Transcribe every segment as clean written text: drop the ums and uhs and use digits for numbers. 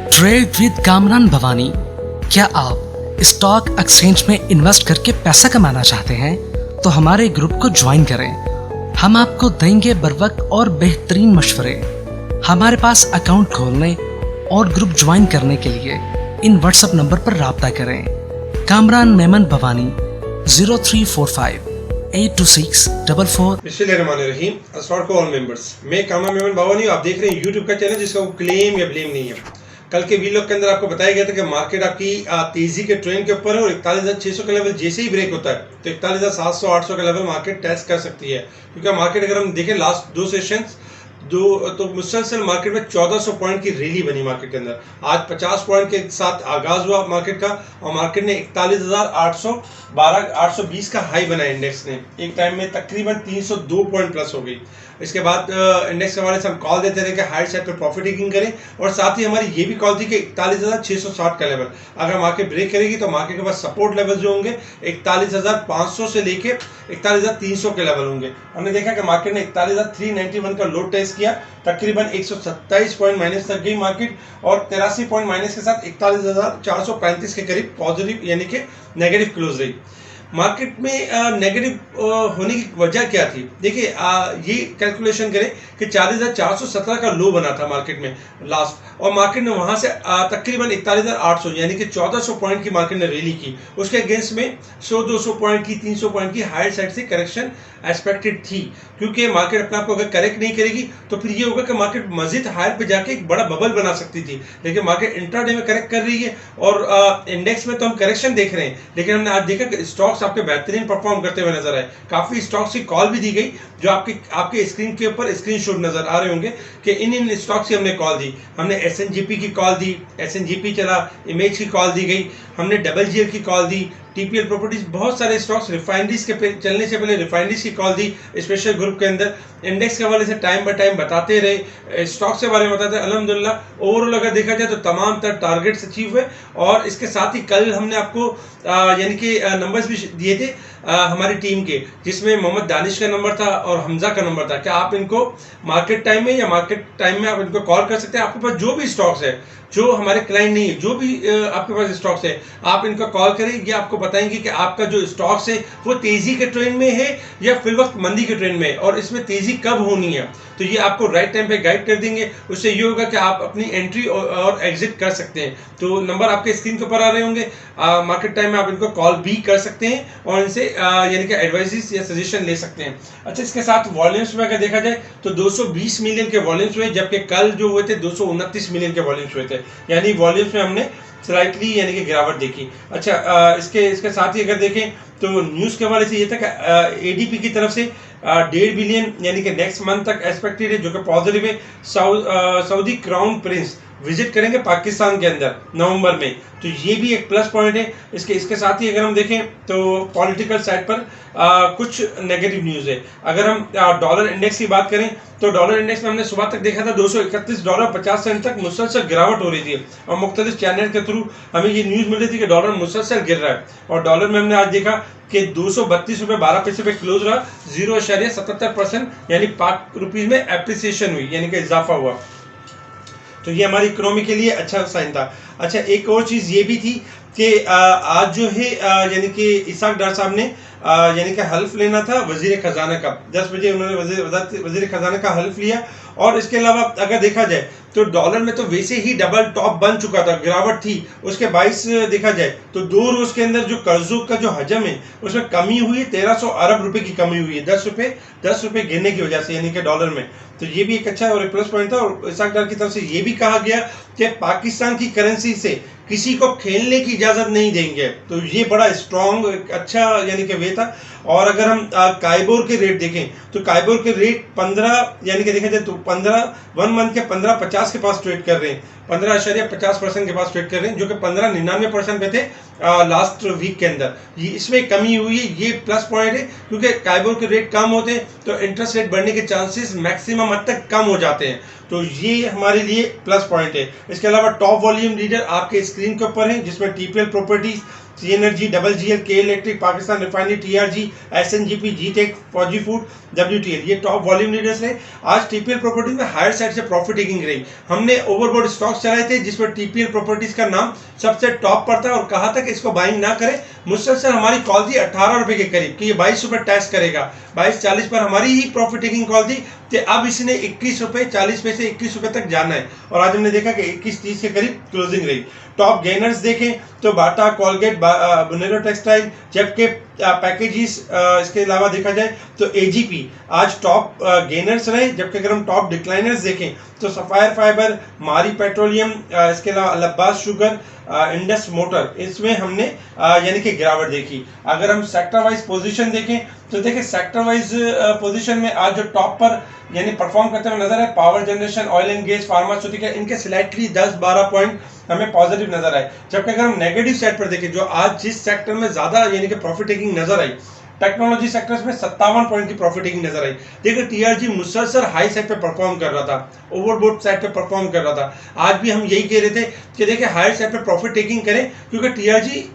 Trade with Kamran Bhavani. क्या आप stock exchange में इन्वेस्ट करके पैसा कमाना चाहते हैं तो हमारे ग्रुप को ज्वाइन करें। हम आपको देंगे बर वक्त और बेहतरीन मशवरे। हमारे पास अकाउंट खोलने और ग्रुप ज्वाइन करने के लिए इन व्हाट्सएप नंबर पर राब्ता करें। कामरान मेमन भवानी 0345 82644। बिस्मिल्लाहिर्रहमानिर्रहीम। अस्सलाम वालेकुम ऑल मेंबर्स। मैं कामरान मेमन भवानी, आप देख रहे हैं यूट्यूब का चैनल जिसका कोई क्लेम या ब्लेम नहीं है। कल के वीलॉग के अंदर आपको बताया गया था कि मार्केट आपकी तेजी के ट्रेंड के ऊपर है और 41,600 का लेवल जैसे ही ब्रेक होता है तो 41,700-800 का लेवल मार्केट टेस्ट कर सकती है। क्योंकि मार्केट अगर हम देखें लास्ट दो सेशंस तो मुसलसल मार्केट में 1400 पॉइंट की रैली बनी मार्केट के अंदर। आज 50 पॉइंट के साथ आगाज हुआ मार्केट का और मार्केट ने 41,820 का हाई बनाया। इंडेक्स ने एक टाइम में तकरीबन 302 पॉइंट प्लस हो गई। इसके बाद इंडेक्स के हवाले से हम कॉल देते रहे कि हायर साइड पर प्रॉफिट टेकिंग करें और साथ ही हमारी ये भी कॉल थी कि 41,660 का लेवल अगर मार्केट ब्रेक करेगी तो मार्केट के पास सपोर्ट लेवल जो होंगे 41,500 से लेके 41,300 के लेवल होंगे। हमने देखा कि मार्केट ने 41,391 का लो टेस्ट किया, तकरीबन 127 पॉइंट माइनस तक गई मार्केट और 83 पॉइंट माइनस के साथ 41,435 के करीब पॉजिटिव यानी कि नेगेटिव क्लोज रही। मार्केट में नेगेटिव होने की वजह क्या थी? देखिए ये कैलकुलेशन करें कि 40,417 का लो बना था मार्केट में लास्ट और मार्केट ने वहां से तकरीबन 41,800 यानी कि 1400 पॉइंट की मार्केट ने रैली की। उसके अगेंस्ट में 100-200 पॉइंट की 300 पॉइंट की हायर साइड से करेक्शन एक्सपेक्टेड थी। क्योंकि मार्केट अपने आप को अगर करेक्ट नहीं करेगी तो फिर ये होगा कि मार्केट मजीद हायर पे जाके एक बड़ा बबल बना सकती थी। लेकिन मार्केट इंट्राडे में करेक्ट कर रही है और इंडेक्स में तो हम करेक्शन देख रहे हैं, लेकिन हमने आज देखा कि स्टॉक्स आपके बेहतरीन परफॉर्म करते हुए नजर आए। काफी स्टॉक्स की कॉल भी दी गई जो आपके स्क्रीन के ऊपर स्क्रीनशॉट नजर आ रहे होंगे कि इन स्टॉक्स की हमने कॉल दी। हमने SNGP की कॉल दी, SNGP चला, इमेज की कॉल दी गई, हमने WGL की कॉल दी, TPL प्रॉपर्टीज, बहुत सारे स्टॉक्स रिफाइनरीज के चलने से पहले रिफाइनरीज की कॉल दी स्पेशल ग्रुप के अंदर। इंडेक्स के हवाले से टाइम बाय टाइम बताते रहे, स्टॉक्स के बारे में बताते रहे। अल्हम्दुलिल्लाह ओवरऑल अगर देखा जाए तो तमाम तर टारगेट्स अचीव हुए और इसके साथ ही कल हमने आपको यानी कि नंबर्स भी दिए थे हमारी टीम के, जिसमें मोहम्मद दानिश का नंबर था और हमजा का नंबर था। क्या आप इनको मार्केट टाइम में या मार्केट टाइम में आप इनको कॉल कर सकते हैं। आपके पास जो भी स्टॉक्स है, जो हमारे क्लाइंट नहीं है, जो भी आपके पास स्टॉक्स है, आप इनका कॉल करें, ये आपको बताएंगे कि आपका जो स्टॉक्स है वो तेजी के ट्रेंड में है या फिर वक्त मंदी के ट्रेंड में है और इसमें तेजी कब होनी है। तो ये आपको राइट टाइम पे गाइड कर देंगे। उससे ये होगा कि आप अपनी एंट्री और एग्जिट कर सकते हैं। तो नंबर आपके स्क्रीन के ऊपर आ रहे होंगे। मार्केट टाइम में आप इनको कॉल भी कर सकते हैं और इनसे यानी कि एडवाइस या सजेशन ले सकते हैं। अच्छा, इसके साथ वॉल्यूम्स में अगर देखा जाए तो 220 मिलियन के वॉल्यूम्स हुए, जबकि कल जो हुए थे 229 मिलियन के वॉल्यूम्स हुए थे। यानी वॉल्यूम्स में हमने स्लाइटली यानी कि गिरावट देखी। अच्छा, इसके साथ ही अगर देखें तो न्यूज़ के हवाले से ये था कि ADP की तरफ से 1.5 बिलियन यानी कि नेक्स्ट मंथ तक एक्सपेक्टेड है, जो कि पॉजिटिव है। सऊदी क्राउन प्रिंस विजिट करेंगे पाकिस्तान के अंदर नवंबर में, तो ये भी एक प्लस पॉइंट है। इसके साथ ही अगर हम देखें तो पॉलिटिकल साइड पर कुछ नेगेटिव न्यूज़ है। अगर हम डॉलर इंडेक्स की बात करें तो डॉलर इंडेक्स में हमने सुबह तक देखा था $231.50 तक मुसलसल गिरावट हो रही थी और मुख्तलिफ चैनल के थ्रू हमें ये न्यूज़ मिल रही थी कि डॉलर मुसलसल गिर रहा है। और डॉलर में हमने आज देखा कि 232 रुपये 12 पैसे पे क्लोज रहा, 0.77% यानी पाक रुपीज में एप्रिसिएशन हुई यानी कि इजाफा हुआ। तो ये हमारी इकोनॉमी के लिए अच्छा साइन था। अच्छा, एक और चीज़ ये भी थी कि आज जो है यानी कि इसाक डार साहब ने यानी कि हल्फ लेना था वजीर खजाना का। 10 बजे उन्होंने वजीर खजाना का हल्फ लिया। और इसके अलावा अगर देखा जाए तो डॉलर में तो वैसे ही डबल टॉप बन चुका था, गिरावट थी। उसके 22 देखा जाए तो 2 रोज के अंदर जो कर्जों का जो हजम है उसमें कमी हुई है, 1300 अरब रुपए की कमी हुई है 10 रुपए गिरने की वजह से यानी कि डॉलर में। तो ये भी एक अच्छा और एक प्लस पॉइंट था। और इसाक डार की तरफ से ये भी कहा गया कि पाकिस्तान की करेंसी से किसी को खेलने की इजाजत नहीं देंगे। तो ये बड़ा स्ट्रॉन्ग अच्छा यानी कि वे था। और अगर हम काइबोर के रेट देखें तो काइबोर के रेट 15 यानी कि देखा जाए तो 1 मंथ के 15.50 के पास ट्रेड कर रहे हैं, 15.50% के पास ट्रेड कर रहे हैं, जो कि 15.99% पे थे लास्ट वीक के अंदर। ये इसमें कमी हुई है, ये प्लस पॉइंट है। क्योंकि काइबोर के रेट कम होते हैं तो इंटरेस्ट रेट बढ़ने के चांसेस मैक्सिमम हद तक कम हो जाते हैं। तो ये हमारे लिए प्लस पॉइंट है। इसके अलावा टॉप वॉल्यूम लीडर आपके स्क्रीन के ऊपर है, जिसमें TPL प्रॉपर्टीज, सी एनर्जी, डबल जीएल, के इलेक्ट्रिक, पाकिस्तान रिफाइनरी, टीआरजी, एसएनजीपी, जीटेक, फौजी फूड, डब्ल्यूटीएल, ये टॉप वॉल्यूम लीडर्स रहे। आज टीपीएल प्रॉपर्टीज में हायर साइड से प्रॉफिट टेकिंग रही। हमने ओवरबोर्ड स्टॉक्स चलाए थे जिसमें टीपीएल प्रॉपर्टीज का नाम सबसे टॉप पर था और कहा था कि इसको बाइंग ना करें। मुसलसल हमारी कॉल थी 18 रुपए के करीब कि ये 22 रुपए टेस्ट करेगा। 22.40 पर हमारी ही प्रॉफिट टेकिंग कॉल थी कि अब इसने 21 रुपए 40 पैसे 21 रुपए तक जाना है और आज हमने देखा कि 21.30 के करीब क्लोजिंग रही। टॉप गेनर्स देखें तो बाटा, कोलगेट, बुनेरो टेक्सटाइल, जबकि पैकेजेस इसके अलावा देखा जाए तो एजीपी आज टॉप गेनर्स रहे। जबकि अगर हम टॉप डिक्लाइनर्स देखें तो सफायर फाइबर, मारी पेट्रोलियम, इसके अलावा अल्लाबास शुगर, इंडस मोटर, इसमें हमने यानी कि गिरावट देखी। अगर हम सेक्टर वाइज पोजीशन देखें तो देखिए सेक्टर वाइज पोजीशन में आज जो टॉप पर यानी परफॉर्म करते हुए नजर है power generation, oil and gas, pharmaceutical, इनके स्लाइटली 10-12 पॉइंट हमें पॉजिटिव नजर आए। जबकि अगर हम नेगेटिव साइड पर देखें जो आज जिस सेक्टर में ज्यादा यानी कि प्रॉफिट टेकिंग नजर आई, टेक्नोलॉजी सेक्टर्स में 57 पॉइंट की प्रॉफिट टेकिंग नजर आई। देखिए टीआरजी मुसलसल हाई साइड पे परफॉर्म कर रहा था, ओवरबोट साइड पे परफॉर्म कर रहा था। आज भी हम यही कह रहे थे कि देखिए हायर साइड पे प्रॉफिट टेकिंग करें क्योंकि टीआरजी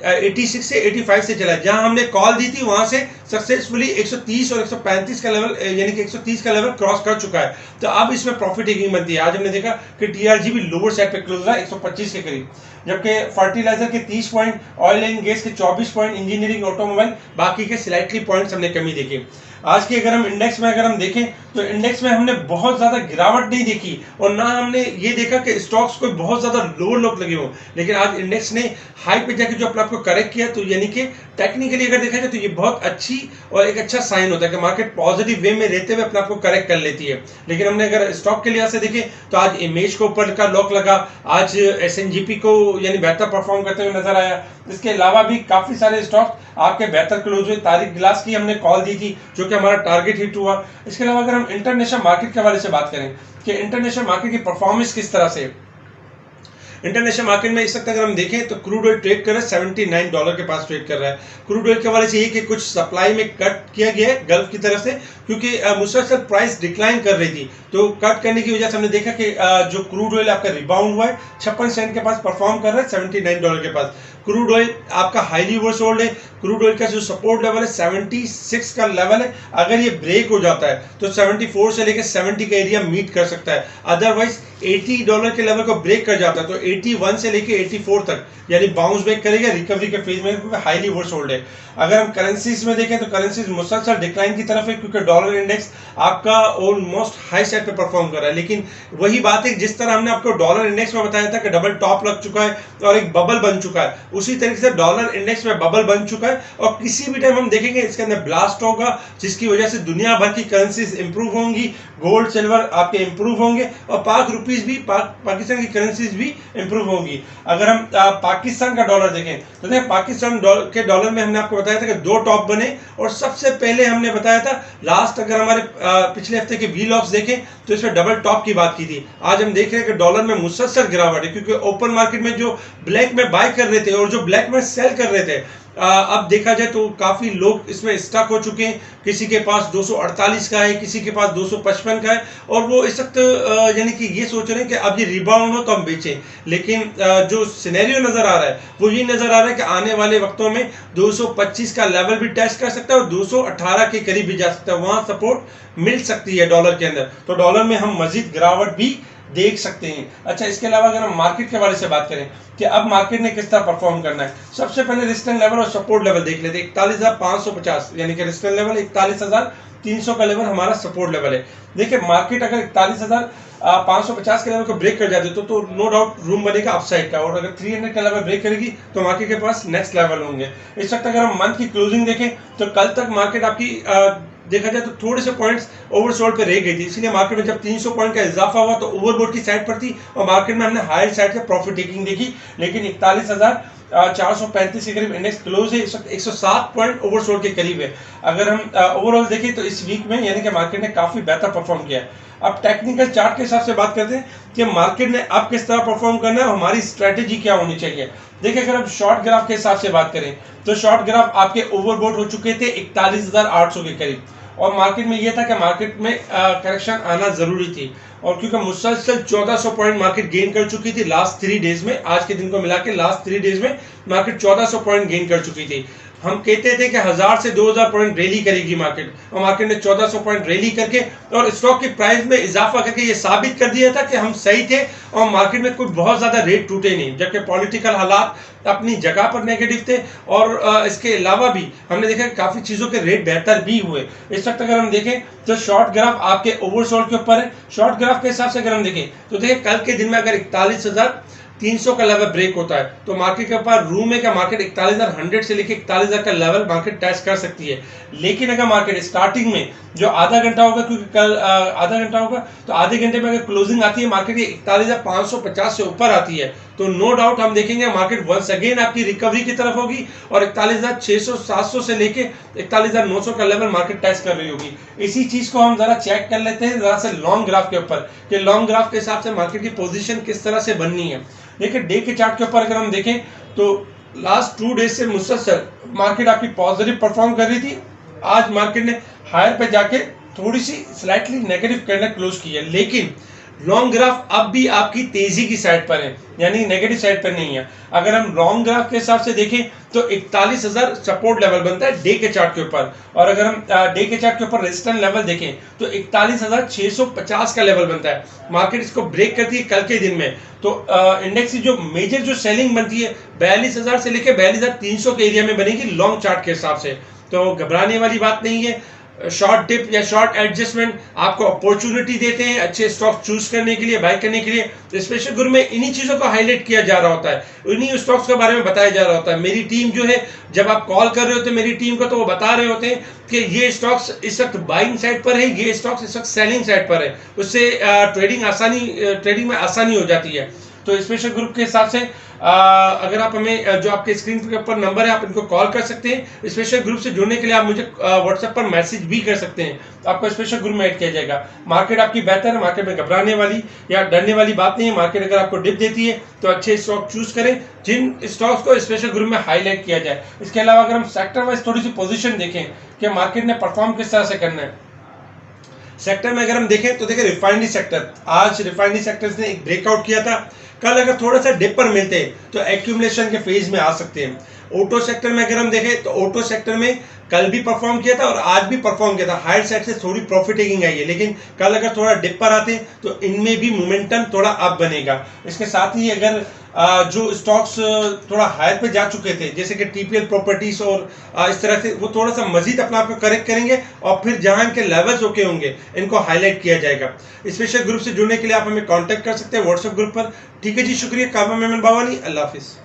86 से 85 से चला। जहां हमने कॉल दी थी वहां से सक्सेसफुली 130 और 135 का लेवल यानी कि 130 का लेवल क्रॉस कर चुका है। तो अब इसमें प्रॉफिट टेकिंग बनती है। आज हमने देखा कि टीआरजी भी लोअर साइड पे क्लोज रहा 125 के करीब, जबकि फर्टिलाइजर के 30 पॉइंट, ऑयल एंड गैस के 24 पॉइंट, इंजीनियरिंग, ऑटोमोबाइल, बाकी के स्लाइटली पॉइंट्स हमने कमी देखी। आज की अगर हम इंडेक्स में अगर हम देखें तो इंडेक्स में हमने बहुत ज्यादा गिरावट नहीं देखी और ना हमने ये देखा कि स्टॉक्स को बहुत ज्यादा लोअर लोग लगे हो। लेकिन आज इंडेक्स ने हाई पे जाके जो अपने आप को करेक्ट किया, तो यानी कि टेक्निकली अगर देखा जाए तो ये बहुत अच्छी और एक अच्छा साइन होता है कि मार्केट पॉजिटिव वे में रहते हुए अपने आप को करेक्ट कर लेती है। लेकिन हमने अगर स्टॉक के लिहाज से देखें तो आज इमेज को ऊपर का लॉक लगा, आज एसएनजीपी को यानी बेहतर परफॉर्म करते हुए नजर आया। इसके अलावा भी काफी सारे स्टॉक आपके बेहतर क्लोज हुए। तारिक गिलास की हमने कॉल दी थी जो कि हमारा टारगेट हिट हुआ। इसके अलावा अगर हम इंटरनेशनल मार्केट के हवाले से बात करें कि इंटरनेशनल मार्केट की परफॉर्मेंस किस तरह से, इंटरनेशनल मार्केट में इस वक्त अगर हम देखें तो क्रूड ऑयल ट्रेड कर रहा है $79 के पास ट्रेड कर रहा है। क्रूड ऑयल के हवाले से ये कि कुछ सप्लाई में कट किया गया है गल्फ की तरफ से क्योंकि मुसलसल प्राइस डिक्लाइन कर रही थी, तो कट करने की वजह से हमने देखा कि जो क्रूड ऑयल आपका रिबाउंड हुआ है 56 सेंट के पास परफॉर्म कर रहा है $79 के पास। क्रूड ऑयल आपका हाईली ओवरसोल्ड है। क्रूड ऑयल का जो सपोर्ट लेवल है 76 का लेवल है। अगर ये ब्रेक हो जाता है तो 74 से लेकर 70 का एरिया मीट कर सकता है। अदरवाइज $80 के लेवल को ब्रेक कर जाता है तो 81 से लेकर 84 तक यानी बाउंस बैक करेगा रिकवरी के फेज में क्योंकि हाईली ओवरसोल्ड है। अगर हम करेंसीज में देखें तो करेंसीज मुसलसल डिक्लाइन की तरफ है क्योंकि डॉलर इंडेक्स आपका ऑलमोस्ट हाई साइड पे परफॉर्म कर रहा है। लेकिन वही बात है जिस तरह हमने आपको डॉलर इंडेक्स में बताया था कि डबल टॉप लग चुका है और एक बबल बन चुका है, उसी तरीके से डॉलर इंडेक्स में बबल बन चुका है और किसी भी टाइम हम देखेंगे इसके अंदर ब्लास्ट होगा जिसकी वजह से दुनिया भर की करेंसीज इंप्रूव होंगी, गोल्ड सिल्वर आपके इंप्रूव होंगे और पाक रुपीज भी पाकिस्तान की करेंसीज भी इंप्रूव होंगी। अगर हम पाकिस्तान का डॉलर देखें तो देखिए पाकिस्तान के डॉलर में हमने आपको बताया था कि 2 टॉप बने और सबसे पहले हमने बताया था लास्ट अगर हमारे पिछले हफ्ते के वीलॉग्स देखें तो इसमें डबल टॉप की बात की थी। आज हम देख रहे हैं कि डॉलर में मुसलसल गिरावट है क्योंकि ओपन मार्केट में जो ब्लैक में बाय कर रहे थे और जो ब्लैक में सेल कर रहे थे अब देखा जाए तो काफी लोग इसमें स्टक हो चुके हैं। किसी के पास 248 का है, किसी के पास 255 का है और वो इस वक्त यानी कि ये सोच रहे हैं कि अब ये रिबाउंड हो तो हम बेचें। लेकिन जो सिनेरियो नजर आ रहा है वो ये नजर आ रहा है कि आने वाले वक्तों में 225 का लेवल भी टेस्ट कर सकता है और 218 के करीब भी जा सकता है, वहां सपोर्ट मिल सकती है डॉलर के अंदर। तो डॉलर में हम मजीद गिरावट भी देख सकते हैं। अच्छा, इसके अलावा अगर हम मार्केट के बारे से बात करें कि अब मार्केट ने किस तरह परफॉर्म करना है, सबसे पहले रेजिस्टेंस लेवल और सपोर्ट लेवल देख लेते हैं। 41,550 यानी कि रेजिस्टेंस लेवल, 41,300 का लेवल हमारा सपोर्ट लेवल है। देखिए मार्केट अगर 41,550 के लेवल को ब्रेक कर जाती है तो नो डाउट रूम बनेगा अपसाइड का और अगर 300 का लेवल ब्रेक करेगी तो मार्केट के पास नेक्स्ट लेवल होंगे। इस वक्त अगर हम मंथ की क्लोजिंग देखें तो कल तक मार्केट आपकी देखा जाए तो थोड़े से पॉइंट्स ओवरसोल्ड पे रह गई थी, इसलिए मार्केट में जब 300 पॉइंट का इजाफा हुआ तो ओवरबोट की साइड पर थी और मार्केट में हमने हायर साइड से प्रॉफिट टेकिंग देखी। लेकिन 41,435 के करीब इंडेक्स क्लोज है, इस वक्त 107 पॉइंट ओवरसोल्ड के करीब है। अगर हम ओवरऑल देखें तो इस वीक में यानी कि मार्केट ने काफी बेहतर परफॉर्म किया है। अब टेक्निकल चार्ट के हिसाब से बात करते हैं कि मार्केट ने अब किस तरह परफॉर्म करना है, हमारी स्ट्रेटेजी क्या होनी चाहिए। देखिए अगर हम शॉर्ट ग्राफ के हिसाब से बात करें तो शॉर्ट ग्राफ आपके ओवरबोट हो चुके थे 41,800 के करीब और मार्केट में ये था कि मार्केट में करेक्शन आना ज़रूरी थी, और क्योंकि मुसलसल 1400 पॉइंट मार्केट गेन कर चुकी थी लास्ट 3 डेज में, आज के दिन को मिला के लास्ट 3 डेज में मार्केट 1400 पॉइंट गेन कर चुकी थी। हम कहते थे कि 1000 से 2000 पॉइंट रैली करेगी मार्केट, और मार्केट ने 1400 पॉइंट रैली करके और स्टॉक की प्राइस में इजाफा करके ये साबित कर दिया था कि हम सही थे और मार्केट में कोई बहुत ज़्यादा रेट टूटे नहीं, जबकि पॉलिटिकल हालात अपनी जगह पर नेगेटिव थे। और इसके अलावा भी हमने देखा कि काफ़ी चीज़ों के रेट बेहतर भी हुए। इस वक्त अगर हम देखें तो शॉर्ट ग्राफ आपके ओवरसोल्ड के ऊपर है। शॉर्ट ग्राफ के हिसाब से अगर हम देखें तो देखिए कल के दिन में अगर 41,300 का लेवल ब्रेक होता है तो मार्केट के ऊपर रूम है कि मार्केट 41,100 से लेकर 41,000 का लेवल मार्केट टेस्ट कर सकती है। लेकिन अगर मार्केट स्टार्टिंग में जो आधा घंटा होगा, क्योंकि कल आधा घंटा होगा, तो आधे घंटे में अगर क्लोजिंग आती है मार्केट की 41,550 से ऊपर आती है तो नो डाउट हम देखेंगे मार्केट वंस अगेन आपकी रिकवरी की तरफ होगी और 41,600-700 से लेके 41,900 का लेवल मार्केट टेस्ट कर रही होगी। इसी चीज को हम जरा चेक कर लेते हैं जरा से लॉन्ग ग्राफ के ऊपर कि लॉन्ग ग्राफ के हिसाब से मार्केट की पोजीशन किस तरह से बननी है। देखिए डे के चार्ट के ऊपर अगर हम देखें तो लास्ट 2 डेज से मुसलसल मार्केट आपकी पॉजिटिव परफॉर्म कर रही थी। आज मार्केट ने हायर पे जाके थोड़ी सी स्लाइटली नेगेटिव करना क्लोज की है, लेकिन लॉन्ग ग्राफ अब भी आपकी तेजी की साइड पर है, यानी नेगेटिव साइड पर नहीं है। अगर हम लॉन्ग ग्राफ के हिसाब से देखें तो 41,000 सपोर्ट लेवल बनता है डे के चार्ट के ऊपर, और अगर हम डे के चार्ट के ऊपर रेजिस्टेंस लेवल देखें तो 41,650 का लेवल बनता है। मार्केट इसको ब्रेक करती है कल के दिन में तो इंडेक्स की जो मेजर जो सेलिंग बनती है 42,000 से लेकर 42,300 के एरिया में बनेगी लॉन्ग चार्ट के हिसाब से। तो घबराने वाली बात नहीं है। शॉर्ट डिप या शॉर्ट एडजस्टमेंट आपको अपॉर्चुनिटी देते हैं अच्छे स्टॉक चूज करने के लिए, बाय करने के लिए। तो स्पेशल ग्रुप में इन्हीं चीज़ों को हाईलाइट किया जा रहा होता है, इन्हीं स्टॉक्स के बारे में बताया जा रहा होता है। मेरी टीम जो है जब आप कॉल कर रहे होते हैं मेरी टीम को तो वो बता रहे होते हैं कि ये स्टॉक्स इस वक्त बाइंग साइड पर है, ये स्टॉक्स इस वक्त सेलिंग साइड पर है। उससे ट्रेडिंग में आसानी हो जाती है। तो स्पेशल ग्रुप के हिसाब से अगर आप हमें जो आपके स्क्रीन के ऊपर नंबर है आप इनको कॉल कर सकते हैं। स्पेशल ग्रुप से जुड़ने के लिए आप मुझे व्हाट्सएप पर मैसेज भी कर सकते हैं, आपको स्पेशल ग्रुप में ऐड किया जाएगा। मार्केट आपकी बेहतर है, मार्केट में घबराने वाली या डरने वाली बात नहीं है। मार्केट अगर आपको डिप देती है तो अच्छे स्टॉक चूज करें जिन स्टॉक्स को स्पेशल ग्रुप में हाईलाइट किया जाए। इसके अलावा अगर हम सेक्टर वाइज थोड़ी सी पोजिशन देखें कि मार्केट ने परफॉर्म किस तरह से करना है सेक्टर में अगर हम देखें तो देखिए रिफाइनरी सेक्टर, आज रिफाइनरी सेक्टर्स ने एक ब्रेकआउट किया था। कल अगर थोड़ा सा डिप पर मिलते तो एक्यूमुलेशन के फेज में आ सकते हैं। ऑटो सेक्टर में अगर हम देखें तो ऑटो सेक्टर में कल भी परफॉर्म किया था और आज भी परफॉर्म किया था। हायर साइड से थोड़ी प्रॉफिट टेकिंग आई है, लेकिन कल अगर थोड़ा डिप पर आते तो इनमें भी मोमेंटम थोड़ा अप बनेगा। इसके साथ ही अगर जो स्टॉक्स थोड़ा हायर पे जा चुके थे जैसे कि टीपीएल प्रॉपर्टीज और इस तरह से वो थोड़ा सा मजीद अपना आपको करेक्ट करेंगे और फिर जहां इनके लेवल्स ओके होंगे इनको हाईलाइट किया जाएगा। स्पेशल ग्रुप से जुड़ने के लिए आप हमें कांटेक्ट कर सकते हैं व्हाट्सएप ग्रुप पर। ठीक है जी, शुक्रिया। काबा मेमन बावानी, अल्लाह हाफिज़।